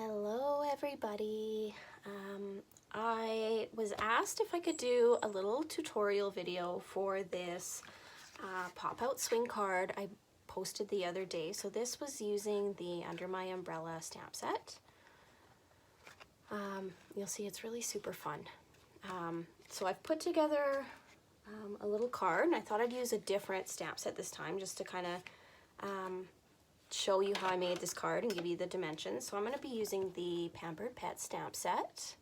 Hello everybody. I was asked if I could do a little tutorial video for this pop-out swing card I posted the other day. So this was using the Under My Umbrella stamp set. You'll see it's really super fun. So I've put together a little card, and I thought I'd use a different stamp set this time just to kind of show you how I made this card and give you the dimensions. So I'm going to be using the Pampered Pet stamp set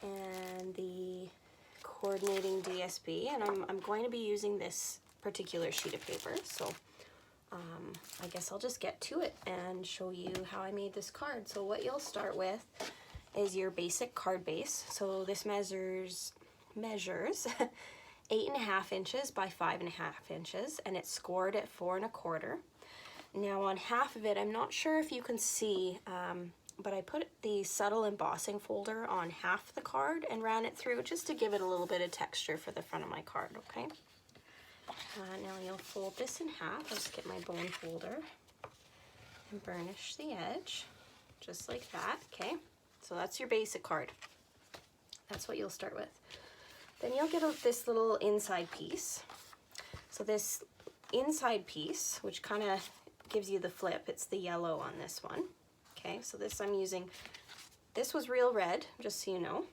and the coordinating DSP, and I'm going to be using this particular sheet of paper. So I guess I'll just get to it and show you how I made this card. So what you'll start with is your basic card base. So this measures 8.5 inches by 5.5 inches, and it's scored at 4 1/4. Now on half of it, I'm not sure if you can see, but I put the subtle embossing folder on half the card and ran it through just to give it a little bit of texture for the front of my card, okay? Now you'll fold this in half. I'll just get my bone folder and burnish the edge, just like that, okay? So that's your basic card. That's what you'll start with. Then you'll get this little inside piece. So this inside piece, which kind of gives you the flip, it's the yellow on this one. Okay, so this I'm using, this was real red, just so you know.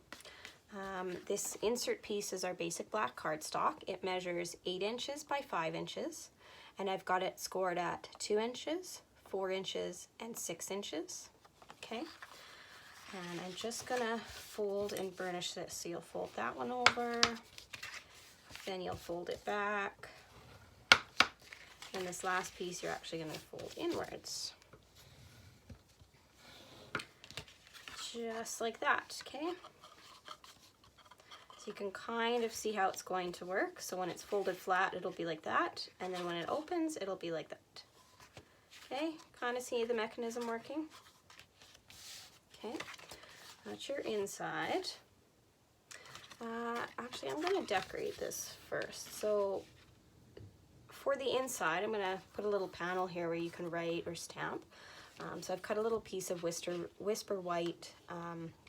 This insert piece is our basic black cardstock. It measures 8 inches by 5 inches, and I've got it scored at 2 inches, 4 inches, and 6 inches. Okay, and I'm just gonna fold and burnish this. So you'll fold that one over, then you'll fold it back, and this last piece you're actually going to fold inwards. Just like that, okay? So you can kind of see how it's going to work. So when it's folded flat, it'll be like that, and then when it opens, it'll be like that. Okay, kind of see the mechanism working? Okay, that's your inside. Actually, I'm going to decorate this first. So for the inside, I'm going to put a little panel here where you can write or stamp. So I've cut a little piece of Whisper White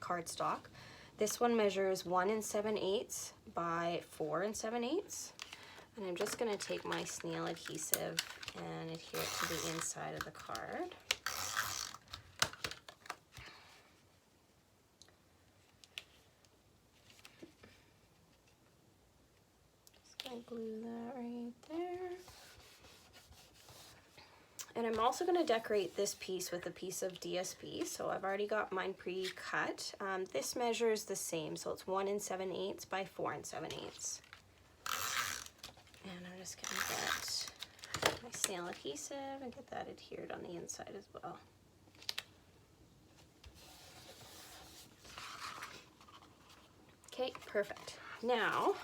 cardstock. This one measures 1 7/8 by 4 7/8. And I'm just going to take my snail adhesive and adhere it to the inside of the card. Just going to glue that right there. And I'm also going to decorate this piece with a piece of DSP. So I've already got mine pre-cut. This measures the same, so it's 1 7/8 by 4 7/8. And I'm just going to get my snail adhesive and get that adhered on the inside as well. Okay, perfect. Now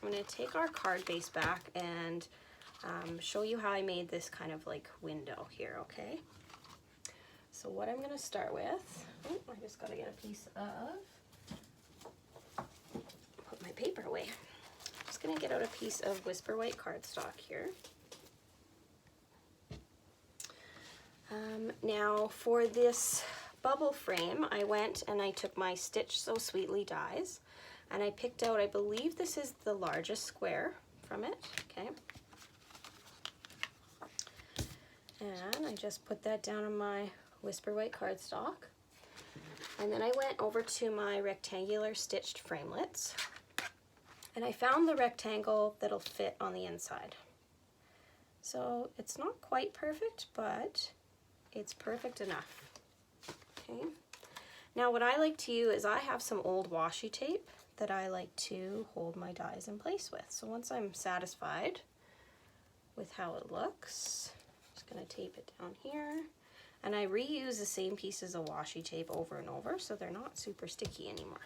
I'm going to take our card base back and show you how I made this kind of like window here, okay? So what I'm going to start with, I just got to get a piece of, put my paper away. I'm just going to get out a piece of Whisper White cardstock here. Now for this bubble frame, I went and I took my Stitch So Sweetly dies, and I picked out, I believe this is the largest square from it, okay? And I just put that down on my Whisper White cardstock. And then I went over to my rectangular stitched framelits, and I found the rectangle that'll fit on the inside. So it's not quite perfect, but it's perfect enough. Okay. Now what I like to use is I have some old washi tape that I like to hold my dies in place with. So once I'm satisfied with how it looks, going to tape it down here, and I reuse the same pieces of washi tape over and over so they're not super sticky anymore.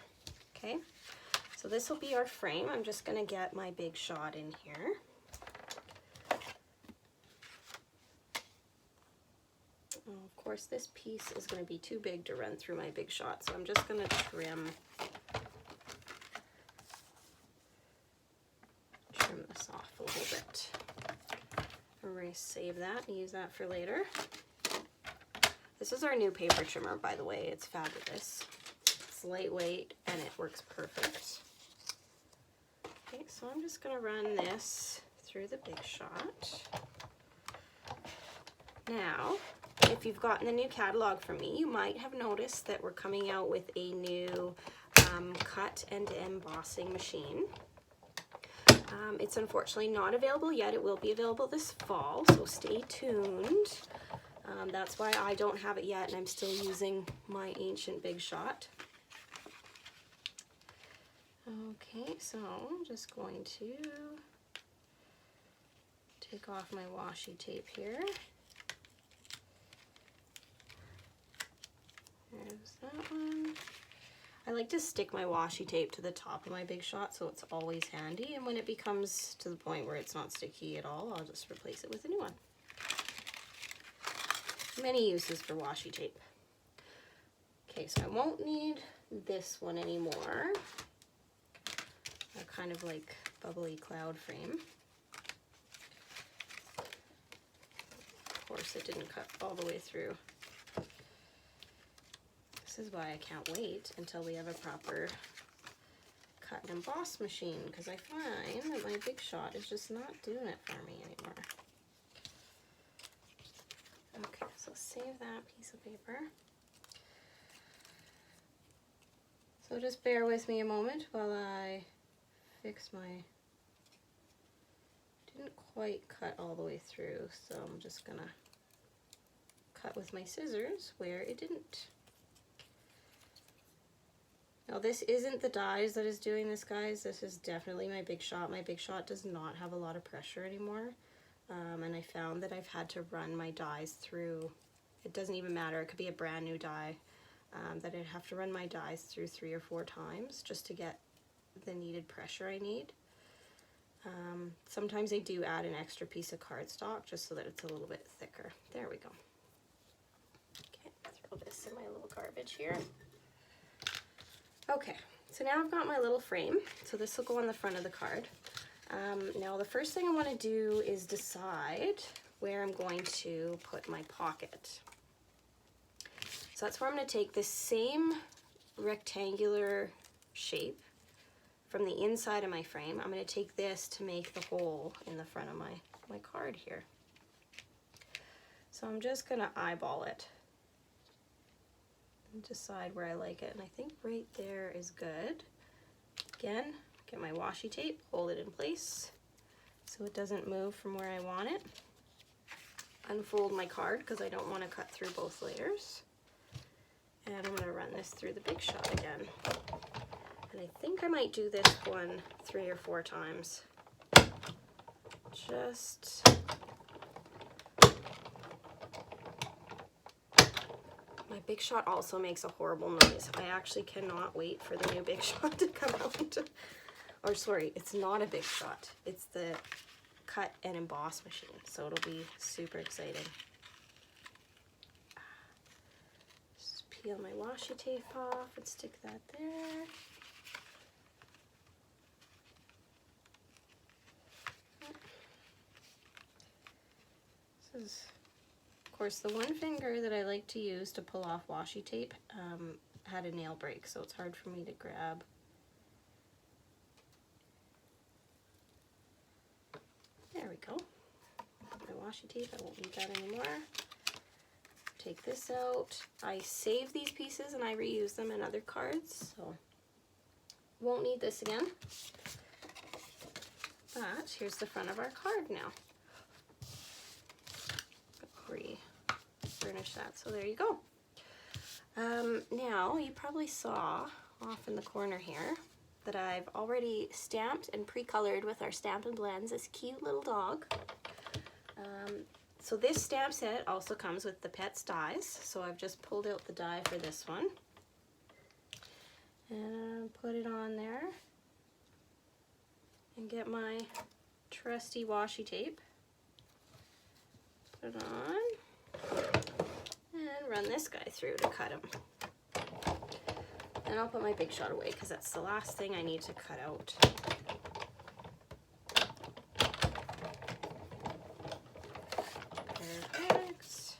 Okay, so this will be our frame. I'm just going to get my big shot in here. Oh, of course this piece is going to be too big to run through my big shot, so I'm just going to trim this off a little bit. I'm going to save that and use that for later. This is our new paper trimmer, by the way. It's fabulous. It's lightweight and it works perfect. Okay, so I'm just gonna run this through the Big Shot. Now, if you've gotten the new catalog from me, you might have noticed that we're coming out with a new cut and embossing machine. It's unfortunately not available yet. It will be available this fall, so stay tuned. That's why I don't have it yet, and I'm still using my ancient Big Shot. Okay, so I'm just going to take off my washi tape here. There's that one. I like to stick my washi tape to the top of my Big Shot so it's always handy, and when it becomes to the point where it's not sticky at all, I'll just replace it with a new one. Many uses for washi tape. Okay, so I won't need this one anymore. A kind of like bubbly cloud frame. Of course, it didn't cut all the way through. This is why I can't wait until we have a proper cut and emboss machine, because I find that my Big Shot is just not doing it for me anymore. Okay, so save that piece of paper. So just bear with me a moment while I fix my, didn't quite cut all the way through, so I'm just gonna cut with my scissors where it didn't. Now this isn't the dies that is doing this, guys. This is definitely my Big Shot. My Big Shot does not have a lot of pressure anymore. And I found that I've had to run my dies through, it doesn't even matter, it could be a brand new die, that I'd have to run my dies through 3 or 4 times just to get the needed pressure I need. Sometimes I do add an extra piece of cardstock just so that it's a little bit thicker. There we go. Okay, throw this in my little garbage here. Okay, so now I've got my little frame, so this will go on the front of the card. Now the first thing I want to do is decide where I'm going to put my pocket. So that's where I'm going to take this same rectangular shape from the inside of my frame. I'm going to take this to make the hole in the front of my card here. So I'm just going to eyeball it and decide where I like it, and I think right there is good. Again, get my washi tape, hold it in place so it doesn't move from where I want it. Unfold my card because I don't want to cut through both layers. And I'm going to run this through the Big Shot again. And I think I might do this one 3 or 4 times. Just my Big Shot also makes a horrible noise. I actually cannot wait for the new Big Shot to come out. Or sorry, it's not a Big Shot. It's the cut and emboss machine. So it'll be super exciting. Just peel my washi tape off and stick that there. This is, of course, the one finger that I like to use to pull off washi tape had a nail break, so it's hard for me to grab. There we go. My washi tape, I won't need that anymore. Take this out. I save these pieces and I reuse them in other cards, so won't need this again. But here's the front of our card now. Re-burnish that, so there you go. Now you probably saw off in the corner here that I've already stamped and pre-colored with our Stamp and Blends this cute little dog. So this stamp set also comes with the Pets dies, so I've just pulled out the die for this one and put it on there and get my trusty washi tape, put it on, and run this guy through to cut him. And I'll put my Big Shot away because that's the last thing I need to cut out. Perfect.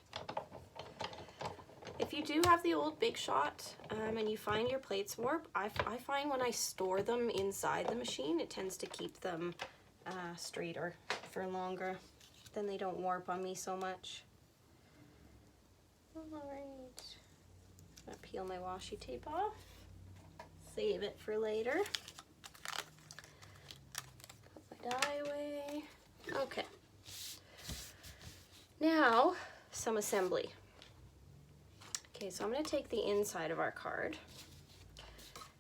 if you do have the old Big Shot and you find your plates warp, I find when I store them inside the machine, it tends to keep them straighter for longer. Then they don't warp on me so much. All right, I'm gonna peel my washi tape off, save it for later. Put my die away. Okay, now some assembly. Okay, so I'm going to take the inside of our card,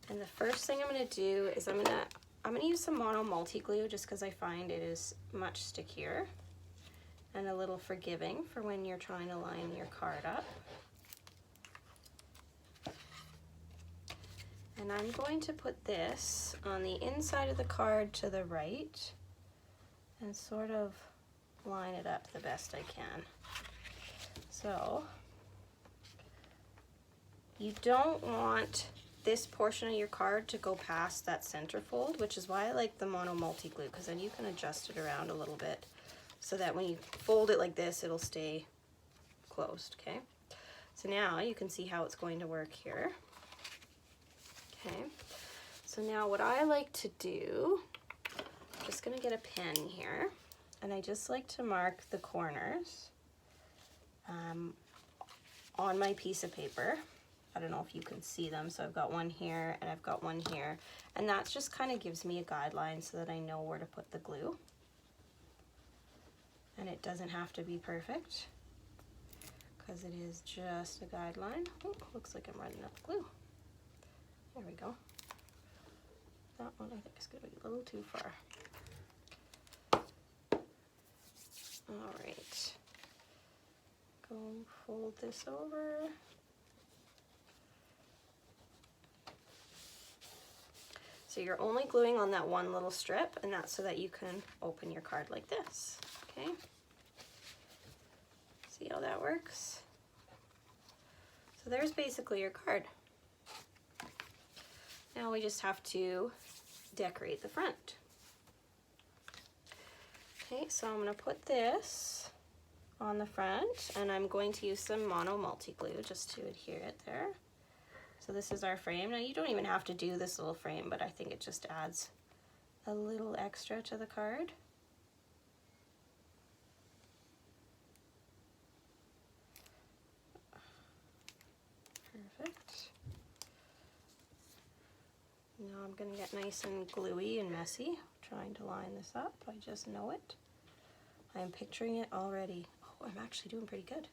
and the first thing I'm going to do is I'm going to use some mono multi-glue just because I find it is much stickier and a little forgiving for when you're trying to line your card up. And I'm going to put this on the inside of the card to the right and sort of line it up the best I can. So you don't want this portion of your card to go past that center fold, which is why I like the mono multi-glue, because then you can adjust it around a little bit so that when you fold it like this, it'll stay closed, okay? So now you can see how it's going to work here. Okay, so now what I like to do, I'm just gonna get a pen here, and I just like to mark the corners on my piece of paper. I don't know if you can see them, so I've got one here and I've got one here, and that just kind of gives me a guideline so that I know where to put the glue. And it doesn't have to be perfect because it is just a guideline. Oh, looks like I'm running out of glue. There we go. That one I think is going to be a little too far. All right. Go fold this over. So you're only gluing on that one little strip, and that's so that you can open your card like this, okay? See how that works? So there's basically your card. Now we just have to decorate the front. Okay, so I'm gonna put this on the front, and I'm going to use some mono multi-glue just to adhere it there. So this is our frame. Now you don't even have to do this little frame, but I think it just adds a little extra to the card. Perfect. Now I'm gonna get nice and gluey and messy trying to line this up. I just know it. I'm picturing it already. Oh, I'm actually doing pretty good.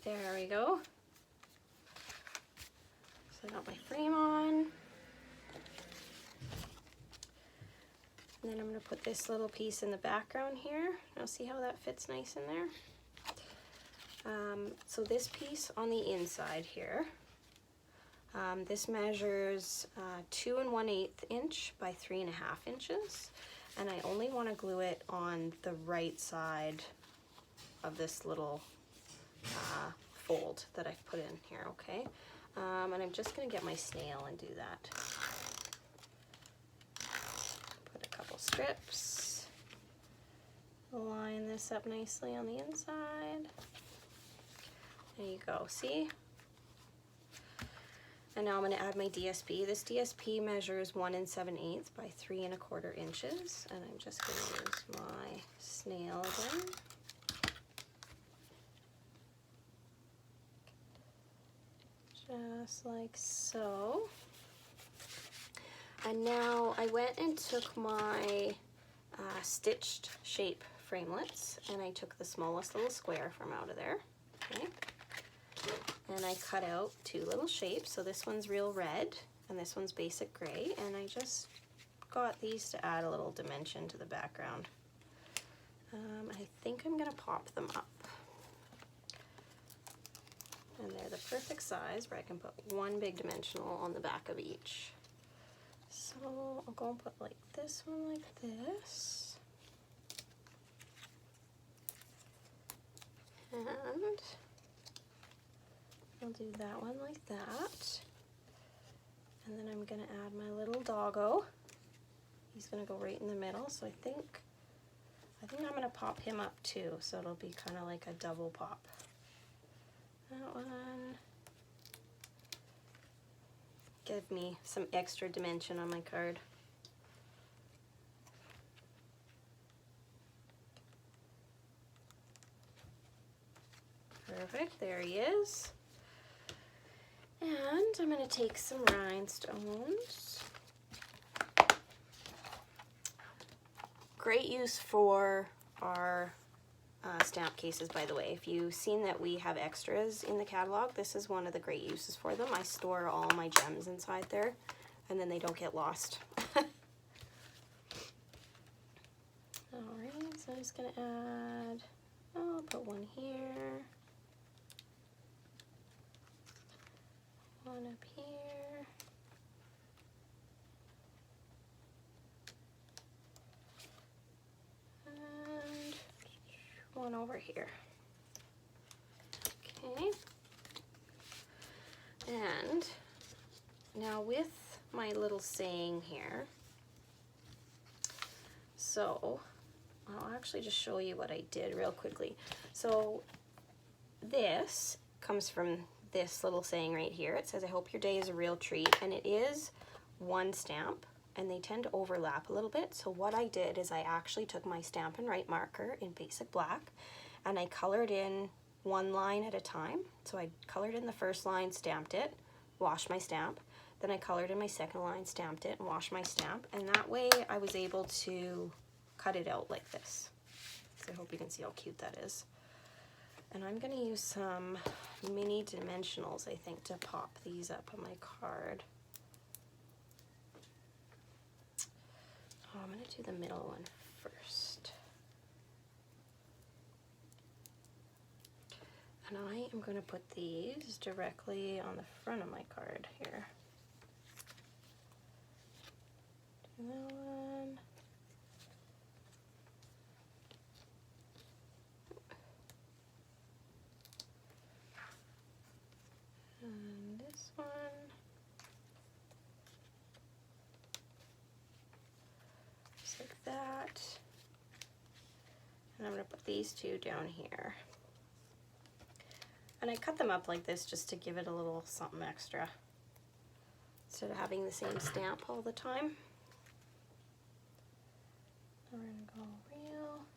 There we go. So I got my frame on. And then I'm going to put this little piece in the background here. Now see how that fits nice in there? So this piece on the inside here, this measures 2 1/8 inch by 3 1/2 inches. And I only want to glue it on the right side of this little fold that I've put in here, okay? And I'm just gonna get my snail and do that. Put a couple strips, line this up nicely on the inside. There you go, see? And now I'm gonna add my DSP. This DSP measures 1 7/8 by 3 1/4 inches, and I'm just gonna use my snail again. Just like so. And now I went and took my stitched shape framelits, and I took the smallest little square from out of there, okay? And I cut out 2 little shapes. So this one's real red and this one's basic gray, and I just got these to add a little dimension to the background. I think I'm gonna pop them up. And they're the perfect size where I can put one big dimensional on the back of each. So I'll go and put like this one like this. And I'll do that one like that. And then I'm gonna add my little doggo. He's gonna go right in the middle. So I think I think I'm going to pop him up too, so it'll be kind of like a double pop. That one. Give me some extra dimension on my card. Perfect, there he is. And I'm going to take some rhinestones. Great use for our stamp cases, by the way. If you've seen that we have extras in the catalog, this is one of the great uses for them. I store all my gems inside there, and then they don't get lost. Alright, so I'm just going to add, I'll put one here, one up here, and one over here. Okay, and now with my little saying here, so I'll actually just show you what I did real quickly. So this comes from this little saying right here. It says, I hope your day is a real treat, and it is one stamp, and they tend to overlap a little bit. So what I did is I actually took my Stampin' Write marker in basic black, and I colored in one line at a time. So I colored in the first line, stamped it, washed my stamp, then I colored in my second line, stamped it, and washed my stamp, and that way I was able to cut it out like this. So I hope you can see how cute that is. And I'm going to use some mini dimensionals, I think, to pop these up on my card. Oh, I'm going to do the middle one first. And I am going to put these directly on the front of my card here. Do that one. And this one. Just like that. And I'm going to put these two down here. And I cut them up like this just to give it a little something extra, instead of having the same stamp all the time. We're going to go real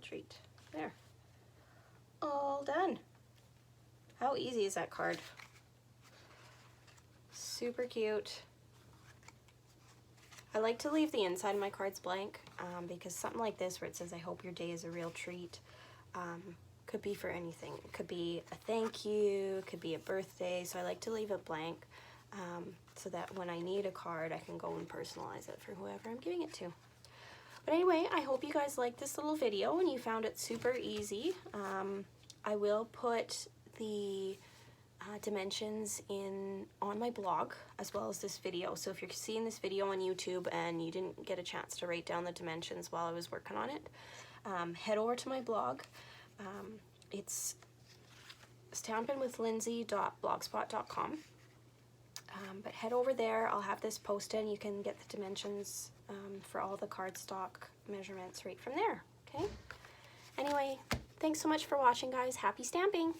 treat. There. All done. How easy is that card? Super cute. I like to leave the inside of my cards blank because something like this where it says, I hope your day is a real treat, could be for anything. It could be a thank you, it could be a birthday, so I like to leave it blank so that when I need a card, I can go and personalize it for whoever I'm giving it to. But anyway, I hope you guys liked this little video and you found it super easy. I will put the dimensions on my blog as well as this video. So if you're seeing this video on YouTube and you didn't get a chance to write down the dimensions while I was working on it, head over to my blog. It's stampinwithlindsay.blogspot.com. But head over there, I'll have this posted and you can get the dimensions for all the cardstock measurements right from there, okay? Anyway, thanks so much for watching, guys. Happy stamping!